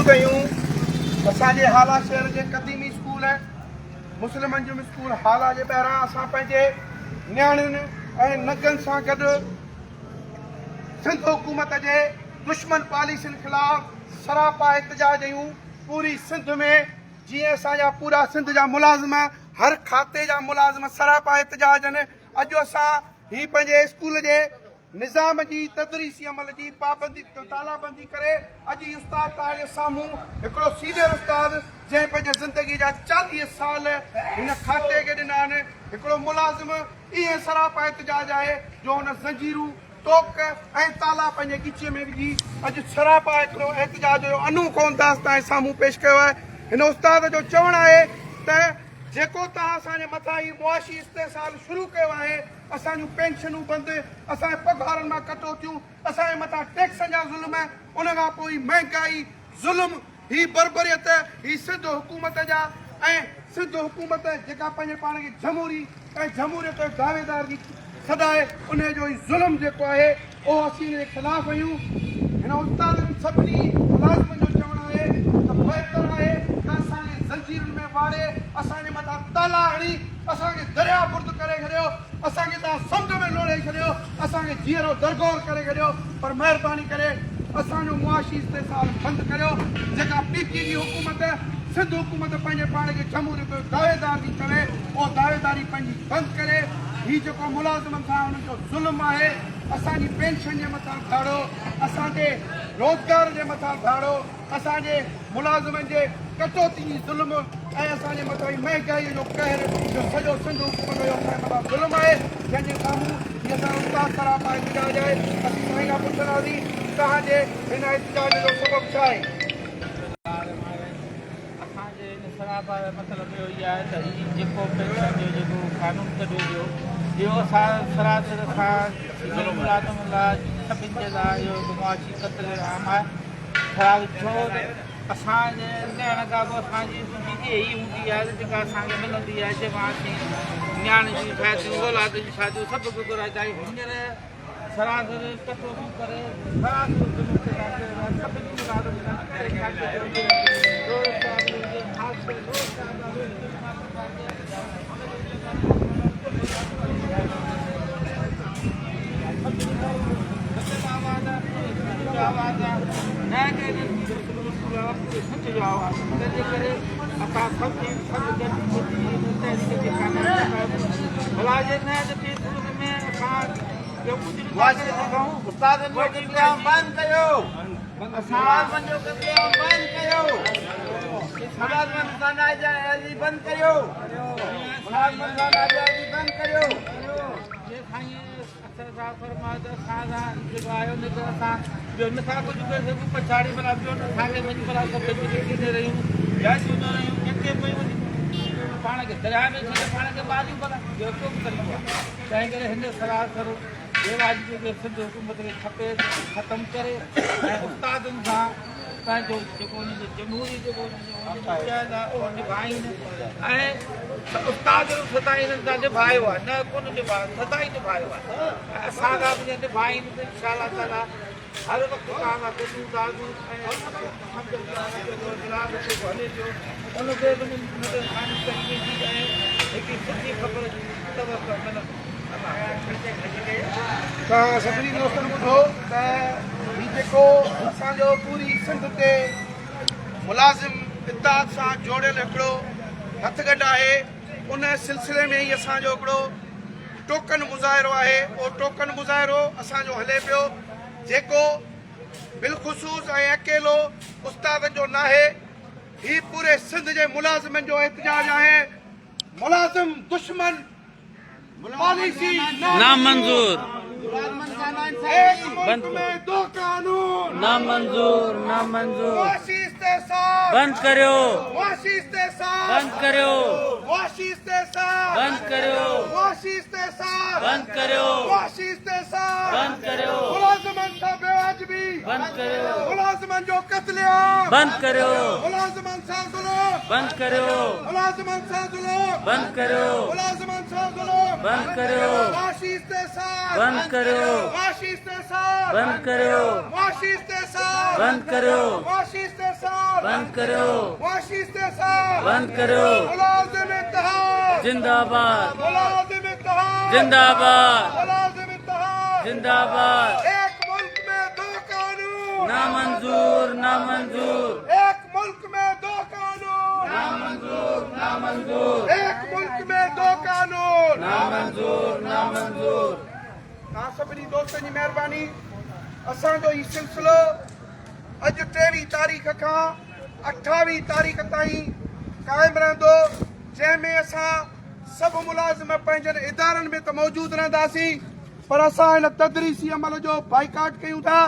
शुरू कयूं असांजे हाला शहर जे क़दीमी स्कूल मुस्लिम अंजुम स्कूल हाला जे ॿाहिरां असां पंहिंजे नियाणियुनि ऐं नगनि सां गॾु सिंध हुकूमत जे दुश्मन पॉलिसियुनि ख़िलाफ़ सरापा एहतजाज कयूं पूरी सिंध में। जीअं असांजा पूरा सिंध जा मुलाज़िम हर खाते जा मुलाज़िम सरापा एहतजाज आहिनि। अॼु असां ही पंहिंजे स्कूल जे निज़ाम जी तदरीसी अमल जी पाबंदी तालाबंदी करे अॼु ही उस्ताद तव्हांजे साम्हूं हिकिड़ो सीनियर उस्ताद जंहिं पंहिंजे ज़िंदगी जा 40 साल हिन खाते खे ॾिना आहिनि, हिकिड़ो मुलाज़िम इहे सरापा एहतजाज आहे जो हुन ज़ंजीरूं टोक ऐं ताला पंहिंजे ॻीचीअ में विझी अॼु सरापा हिकिड़ो एहतजाज जो अनूखो अंदाज़ तव्हांजे साम्हूं पेश कयो आहे। हिन उस्ताद जो चवणु आहे त जेको तव्हां असांजे मथां ही मुआशी इस्तेसाल शुरू कयो आहे, असांजूं पेंशनूं बंदि, असांजे पघारनि मां कटौतियूं, असांजे मथां टैक्स जा ज़ुल्म, उन खां पोइ महांगाई ज़ुल्म, ही बरबरियत, ही सिंध हुकूमत जा ऐं सिंध हुकूमत जेका पंहिंजे पाण खे जमहूरी ऐं जमहूरियत जो दावेदार जी सदाए उन जो ई ज़ुल्म जेको आहे उहो असीं हिन जे ख़िलाफ़ आहियूं। हिन उस्ताद सभिनी मुलाज़िमनि जो चवणु आहे त बहितर आहे त असांखे ज़ंजीरुनि में वाड़े असांजे मथां ताला हणी असांखे दरिया बुर्द करे छॾियो, असांखे तव्हां समुंड में लोड़े छॾियो, असांखे जीअरो दरगोर करे छॾियो, पर महिरबानी करे असांजो मुआशी इस्तेसाल बंदि करियो। जेका पीपी जी हुकूमत सिंध हुकूमत पंहिंजे पाण खे जमहूरियत जो दावेदार थी चवे उहा दावेदारी पंहिंजी बंदि करे। ही जेको मुलाज़िमनि सां हुननि जो ज़ुल्म आहे, असांजी पेंशन जे मथां धाड़ो, असांजे रोज़गार जे मथां धाड़ो, असांजे मुलाज़िमनि जे कटौती जी ज़ुल्म ऐं असांजे मथां ई महांगाईअ जो कहर जो सॼो सिंध हुकूमत जो असांजे मथां ज़ुल्म आहे, जंहिंजे साम्हूं हीअ असां उस्ताद सरापा एहतजाज आहे। असीं साईं खां पुछंदासीं तव्हांजे हिन एहतजाज जो सबबु छा आहे? असांजे हिन सरापा जो मतिलबु इहो ई आहे त हीउ जेको पेंशन जो जेको कानून कढियो वियो इहो असां सरासर सां मुलाज़िम लाइ सभिनि जे लाइ इहो मुआशी क़तल आम आहे। ख़राब छो असांजे ॻाइण खां पोइ असांजी ज़िंदगी ई हूंदी आहे जेका असांखे मिलंदी आहे जंहिंमां असीं नियाणी जी शादियूं औलाद जी शादियूं सभु गुज़राईंदा आहियूं। हींअर सरासर कटौती करे पछाड़ी भला पाण खे दरिया में छॾे पाण खे ॿारियूं भला ॿियो को बि तरीक़ो आहे। तंहिं करे हिन सरासर बेवाजिबी खे सिंध हुकूमत खे खपे ख़तमु करे ऐं उस्तादनि सां पंहिंजो जेको हुनजो जमहूरी जेको चयल आहे उहो निभाइनि ऐं उस्ताद सदाई हिननि सां निभायो आहे, न कोन निभायो सदाई निभायो आहे ऐं असां खां बि निभाइनि त इनशा ताला हर वक़्तु तव्हां खां गॾु हूंदासीं हले पियो उनखे हिकिड़ी सुठी ख़बर तव्हां सभिनी दोस्तनि ॿुधो त हीउ जेको असांजो पूरी सिंध ते मुलाज़िम इत्तेहाद सां जोड़ियल हिकिड़ो हथगढ आहे, उन सिलसिले में ई असांजो हिकिड़ो टोकन मुज़ाहिरो आहे। उहो टोकन मुज़ाहिरो असांजो हले पियो जेको बिलख़ुसूस ऐं अकेलो उस्ताद जो न आहे, ही पूरे सिंध जे मुलाज़िमनि जो एहतजाज आहे। मुलाज़िम दुश्मन पॉलिसी नामंजूर बंद दो कानून नामंजूर नामंजूर मुआशी इस्तेसाल बंद करियो मुआशी इस्तेसाल बंद करियो मुआशी इस्तेसाल बंद करियो मुआशी इस्तेसाल बंद करियो मुआशी इस्तेसाल बंद करियो मुलाज़िमनि सां बेवाजिबी बंद करियो मुलाज़िमनि जो क़त्लेआम बंद करियो मुलाज़िमनि सां ज़ुल्म बंद करियो मुलाज़िमनि सां ज़ुल्म बंद करियो मुलाज़िमनि सां ज़ुल्म बंद करियो मुआशी इस्तेसाल बंद करियो मुआशी इस्तेसाल बंद करियो मुआशी इस्तेसाल बंद करियो मुआशी इस्तेसाल बंद करो मुआशी इस्तेहसाल बंद करो मुलाजिम इत्तेहाद जिंदाबाद मुलाजिम इत्तेहाद जिंदाबाद मुलाजिम इत्तेहाद जिंदाबाद एक मुल्क में दो कानून नामंजूर नामंजूर एक मुल्क में दो कानून नामंजूर नामंजूर एक मुल्क में दो कानून नामंजूर नामंजूर तव्हां सभिनी दोस्तनि जी महिरबानी असांजो ही सिलसिलो अॼु 23 तारीख़ खां 28 तारीख़ ताईं क़ाइमु रहंदो जंहिंमें असां सभु मुलाज़िम पंहिंजनि इदारनि में त मौजूदु रहंदासीं पर असां हिन तदरीसी अमल जो बाइकाट कयूं था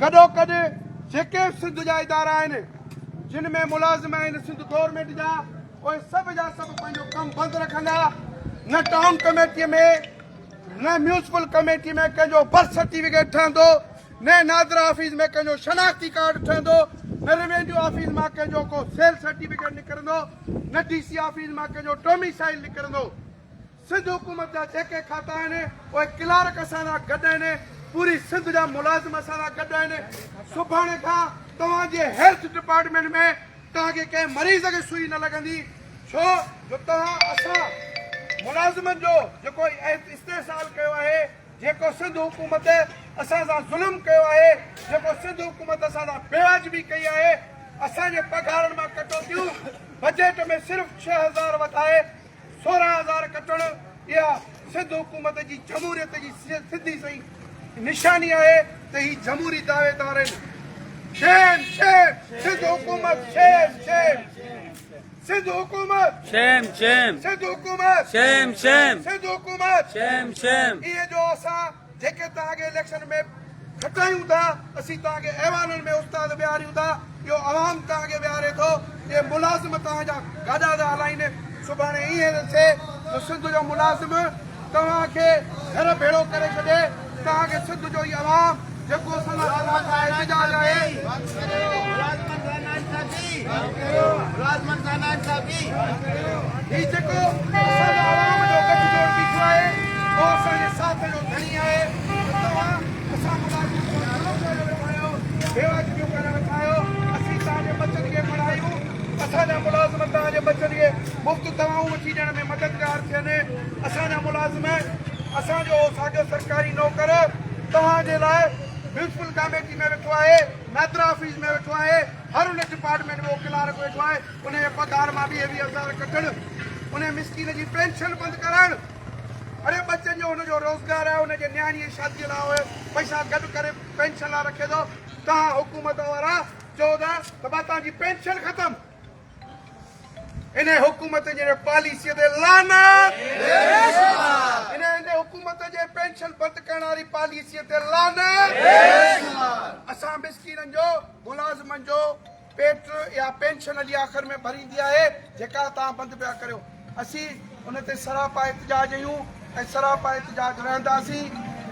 गॾोगॾु जेके सिंध जा इदारा आहिनि जिन में मुलाज़िम आहिनि सिंध गवर्नमेंट जा उहे सभु जा सभु पंहिंजो कमु बंदि रखंदा न टाउन कमेटीअ में न म्यूनिसिपल कमेटी में कंहिंजो बर्थ सर्टिफिकेट ठहंदो न नादरा ऑफिस में कंहिंजो शनाख्ती कार्ड ठहंदो न रेवेन्यू ऑफिस मां कंहिंजो को सेल सर्टिफिकेट निकिरंदो न डीसी ऑफिस मां कंहिंजो डोमिसाइल निकिरंदो सिंध हुकूमत जा जेके खाता आहिनि उहे क्लार्क असां सां गॾु आहिनि पूरी सिंध जा मुलाज़िम असां सां गॾु आहिनि सुभाणे खां तव्हांजे हेल्थ डिपार्टमेंट में तव्हांखे कंहिं मरीज़ खे सुई न लॻंदी छो जो तव्हां असां मुलाज़िमनि जो जेको इस्तेहसाल कयो आहे जेको सिंध हुकूमत असां सां ज़ुल्म कयो आहे जेको सिंध हुकूमत असां सां बेवाजिबी कई आहे असांजे पघारनि मां कटौतियूं बजट में सिर्फ़ु 6000 वधाए 16000 कटणु इहा सिंध हुकूमत जी जमहूरियत जी सिधी सही निशानी आहे त ही जमहूरी दावेदार आहिनि शेम शेम सिंध हुकूमत शेम शेम सिंध हुकूमत शेम शेम सिंध हुकूमत शेम शेम सिंध हुकूमत शेम शेम इहे जो असां जेके तव्हांखे इलेक्शन में खटायूं था असीं तव्हांखे अहवालनि में उस्ताद विहारियूं था इहो अवाम तव्हांखे विहारे थो इहे मुलाज़िम तव्हांजा गाॾा था हलाइनि सुभाणे ईअं थिए त सिंध जो मुलाज़िम तव्हांखे घर भेड़ो करे छॾे तव्हांखे सिंध जो ई अवाम जेको असां एहतजाज आहे ही जेको असांजा अवाम जो गठजोड़ बीठो आहे उहो असांजे साथ जो धणी आहे तव्हां असां मुलाज़िम खे ज़ुल्म करे वेठा आहियो बेवाजिबियूं करे वेठा आहियो असीं तव्हांजे बचनि खे पढ़ायूं असांजा मुलाज़िम तव्हांजे बचनि खे मुफ़्त दवाऊं वठी ॾियण में मददगार थियनि असांजा मुलाज़िम असांजो साॻियो सरकारी नौकर तव्हांजे लाइ म्यूनिसिपल कमेटी में वेठो आहे नादरा ऑफिस में वेठो आहे हर उन डिपार्टमेंट में वो क्लार्क वेठो आहे उनजे पघार मां 20,000 कटणु उन मिसकीन जी पेंशन बंदि करणु अरे बच्चनि जो हुनजो रोज़गार आहे हुनजे न्याणीअ जी शादीअ लाइ उहे पैसा गॾु करे पेंशन लाइ रखे थो तव्हां हुकूमत वारा चओ था त भाउ तव्हांजी पेंशन ख़तमु इन हुकूमत जे पॉलिसीअ ते लानत इन हुकूमत जे पेंशन बंदि करण वारी पॉलिसीअ ते लानत असां मिसकीननि जो मुलाज़िमनि जो पेट या पेंशन जी आख़िर में भरींदी आहे जेका तव्हां बंदि पिया करियो असीं उन ते सरापा एहतजाज आहियूं ऐं सरापा एहतजाज रहंदासीं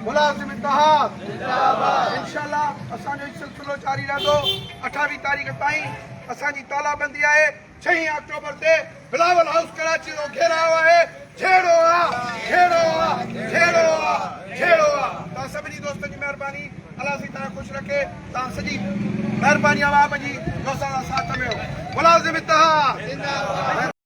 मुलाज़िम इत्तेहाद इंशाअल्लाह असांजो सिलसिलो जारी रहंदो 28 तारीख़ ताईं असांजी तालाबंदी आहे 6 अक्टूबर ते बिलावल हाउस कराची जो घेराव आहे छेड़ो आहे छेड़ो आहे छेड़ो आहे छेड़ो आहे तव्हां सभिनी दोस्तनि जी महिरबानी अलाह साईं तव्हां ख़ुशि रखे तव्हां सॼी महिरबानी अवाम जी जो असां साथ में हो मुलाज़िम इत्तेहाद